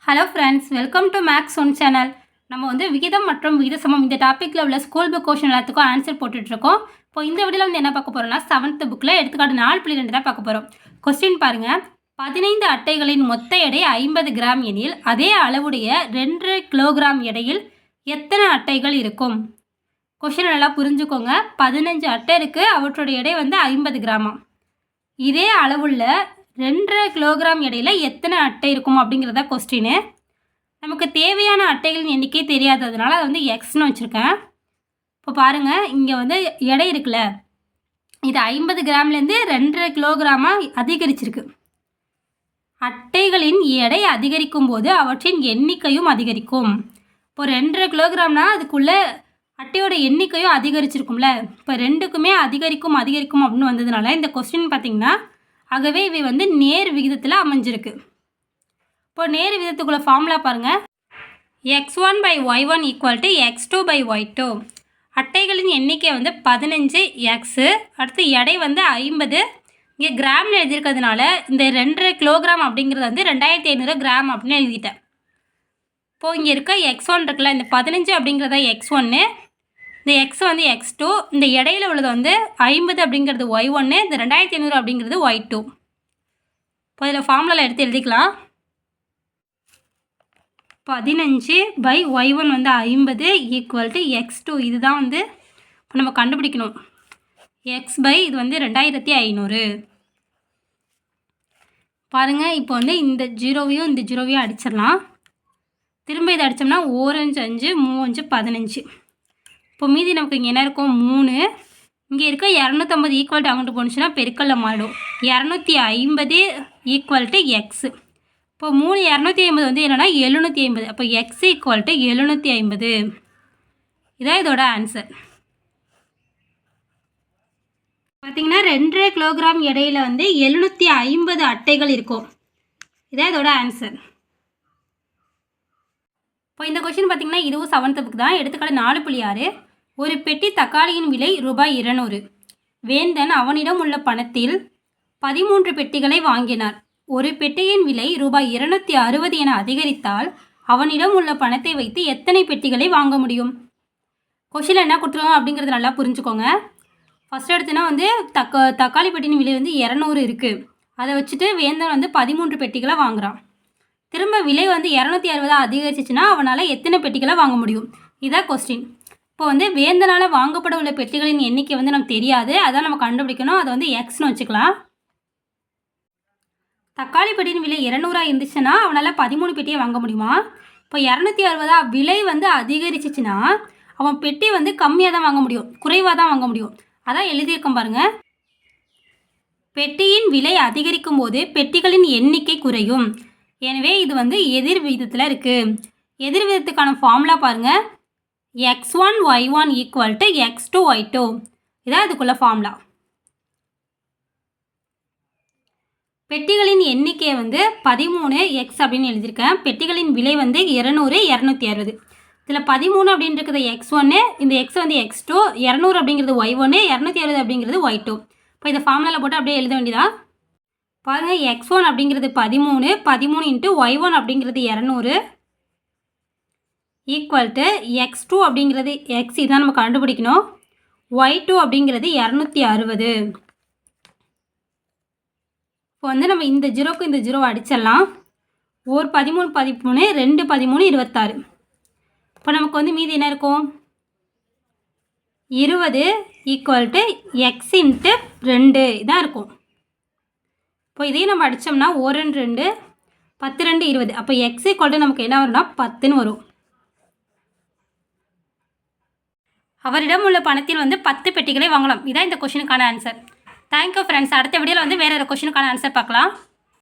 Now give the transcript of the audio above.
Hello friends, welcome to maths one channel. நம்ம வந்து விகிதம் மற்றும் விகித சமம் இந்த டாப்பிக்கில் உள்ள ஸ்கூல் புக் கொஷின் எல்லாத்துக்கும் ஆன்சர் போட்டுட்ருக்கோம். இப்போ இந்த வீடியோவில் வந்து என்ன பார்க்க போகிறோம்னா 7th புக்கில் எடுத்துக்காட்டு 4.2 தான் பார்க்க போகிறோம். கொஸ்டின் பாருங்கள். 15 அட்டைகளின் மொத்த எடை 50 கிராம் எனில் அதே அளவுடைய 2 கிலோகிராம் எடையில் எத்தனை அட்டைகள் இருக்கும்? கொஷின் நல்லா புரிஞ்சுக்கோங்க. 15 அட்டை இருக்குது, அவற்றோட எடை வந்து 50 கிராமா. இதே அளவுள்ள 2 கிலோகிராம் எடையில் எத்தனை அட்டை இருக்கும் அப்படிங்கிறத கொஸ்டின். நமக்கு தேவையான அட்டைகளின் எண்ணிக்கை தெரியாததுனால அதை வந்து எக்ஸ்னு வச்சுருக்கேன். இப்போ பாருங்கள், இங்கே வந்து எடை இருக்குல்ல, இது 50 கிராம்லேருந்து 2 கிலோகிராமாக அதிகரிச்சிருக்கு. அட்டைகளின் எடை அதிகரிக்கும் போது அவற்றின் எண்ணிக்கையும் அதிகரிக்கும். இப்போ 2 கிலோகிராம்னா அதுக்குள்ளே அட்டையோட எண்ணிக்கையும் அதிகரிச்சிருக்கும்ல. இப்போ ரெண்டுக்குமே அதிகரிக்கும் அப்படின்னு வந்ததுனால இந்த கொஸ்டின் பார்த்திங்கன்னா, ஆகவே இவை வந்து நேர் விகிதத்தில் அமைஞ்சிருக்கு. இப்போ நேர் விகிதத்துக்குள்ள ஃபார்முலா பாருங்கள். x1/y1 = x2/y2. அட்டைகளின் எண்ணிக்கை வந்து 15 எக்ஸு, அடுத்து எடை வந்து 50. இங்கே கிராமில் எழுதியிருக்கிறதுனால இந்த 2 கிலோகிராம் அப்படிங்கிறது வந்து 2500 கிராம் அப்படின்னு எழுதிட்டேன். இப்போது இங்கே இருக்க x1 இருக்குல்ல, இந்த 15 அப்படிங்கிறத x1, இந்த எக்ஸ் வந்து x2, இந்த இடையில உள்ளது வந்து 50 அப்படிங்கிறது y1, இந்த 2500 அப்படிங்கிறது y2. இப்போ இதில் ஃபார்முலாவில் எடுத்து எழுதிக்கலாம். 15/y1 வந்து 50 = x2. இதுதான் வந்து இப்போ நம்ம கண்டுபிடிக்கணும். x/இது வந்து 2500. பாருங்கள், இப்போ வந்து இந்த ஜீரோவையும் இந்த ஜீரோவையும் அடிச்சிடலாம். திரும்ப இதை அடித்தோம்னா 4 5 5 3 5 15. இப்போ மீதி நமக்கு இங்கே என்ன இருக்கும்? 3. இங்கே இருக்க 250 ஈக்குவல் டு அங்கிட்டு போணுச்சுன்னா பெருக்கல்ல மாறிடும். 250 = எக்ஸ். இப்போ 3 250 வந்து என்னென்னா 750. அப்போ எக்ஸ் = 750. இதான் இதோட ஆன்சர். பார்த்திங்கன்னா 2 கிலோகிராம் எடையில் வந்து 750 அட்டைகள் இருக்கும். இதான் இதோட ஆன்சர். இப்போ இந்த கொஸ்டின் பார்த்திங்கன்னா இதுவும் 7th புக் தான். எடுத்துக்காட்டு 4.6. ஒரு பெட்டி தக்காளியின் விலை ரூபாய் 200. வேந்தன் அவனிடம் உள்ள பணத்தில் 13 பெட்டிகளை வாங்கினார். ஒரு பெட்டியின் விலை ரூபாய் 260 என அதிகரித்தால் அவனிடம் உள்ள பணத்தை வைத்து எத்தனை பெட்டிகளை வாங்க முடியும்? கொஸ்டினில் என்ன கொடுத்துருவாங்க அப்படிங்கிறது நல்லா புரிஞ்சுக்கோங்க. ஃபஸ்ட் எடுத்துனா வந்து தக்காளி பெட்டியின் விலை வந்து 200 இருக்குது. அதை வச்சுட்டு வேந்தன் வந்து 13 பெட்டிகளை வாங்குகிறான். திரும்ப விலை வந்து 260 அதிகரிச்சிச்சுன்னா அவனால் எத்தனை பெட்டிகளை வாங்க முடியும்? இதான் கொஸ்டின். இப்போ வந்து வேந்தனால் வாங்கப்பட உள்ள பெட்டிகளின் எண்ணிக்கை வந்து நமக்கு தெரியாது, அதான் நம்ம கண்டுபிடிக்கணும். அதை வந்து எக்ஸ்னு வச்சுக்கலாம். தக்காளி பெட்டியின் விலை 200 இருந்துச்சுன்னா அவனால் 13 பெட்டியை வாங்க முடியுமா? இப்போ 260 விலை வந்து அதிகரிச்சிச்சுன்னா அவன் பெட்டி வந்து கம்மியாக தான் வாங்க முடியும், குறைவாக தான் வாங்க முடியும். அதான் எழுதியிருக்கோம் பாருங்கள். பெட்டியின் விலை அதிகரிக்கும் போது பெட்டிகளின் எண்ணிக்கை குறையும். எனவே இது வந்து எதிர் விகிதத்தில் இருக்குது. எதிர் விகிதத்துக்கான ஃபார்முலா பாருங்கள். x1y1 = x2y2. இதான் இதுக்குள்ள ஃபார்முலா. பெட்டிகளின் எண்ணிக்கையை வந்து 13x அப்படின்னு எழுதியிருக்கேன். பெட்டிகளின் விலை வந்து 200 260. இதில் 13 அப்படின்னு இருக்கிறது x1, இந்த x வந்து x2, 200 அப்படிங்கிறது y1, 260 அப்படிங்கிறது y2. இப்போ இதை ஃபார்முலாவில் போட்டு அப்படியே எழுத வேண்டியதான். பாருங்கள், x1 அப்படிங்கிறது 13, 13 × y1 அப்படிங்கிறது 200 = x2 அப்படிங்கிறது x, இதான் நம்ம கண்டுபிடிக்கணும். y2 அப்படிங்கிறது 260. இப்போ வந்து நம்ம இந்த ஜீரோக்கு இந்த ஜீரோவை அடிச்சிடலாம். 1 13 13, 2 13 26. இப்போ நமக்கு வந்து மீதி என்ன இருக்கும்? 20 = x × 2 இதான் இருக்கும். இப்போ இதையும் நம்ம அடித்தோம்னா 1 2 10 2 20. அப்போ x = நமக்கு என்ன வரும்னா 10ன்னு வரும். அவரிடம் உள்ள பணத்தில் வந்து 10 பெட்டிகளை வாங்கலாம். இதான் இந்த கொஷினுக்கான ஆன்சர். Thank you friends. அடுத்த வீடியோவில் வந்து வேறு ஒரு கொஷினுக்கான ஆன்சர் பார்க்கலாம்.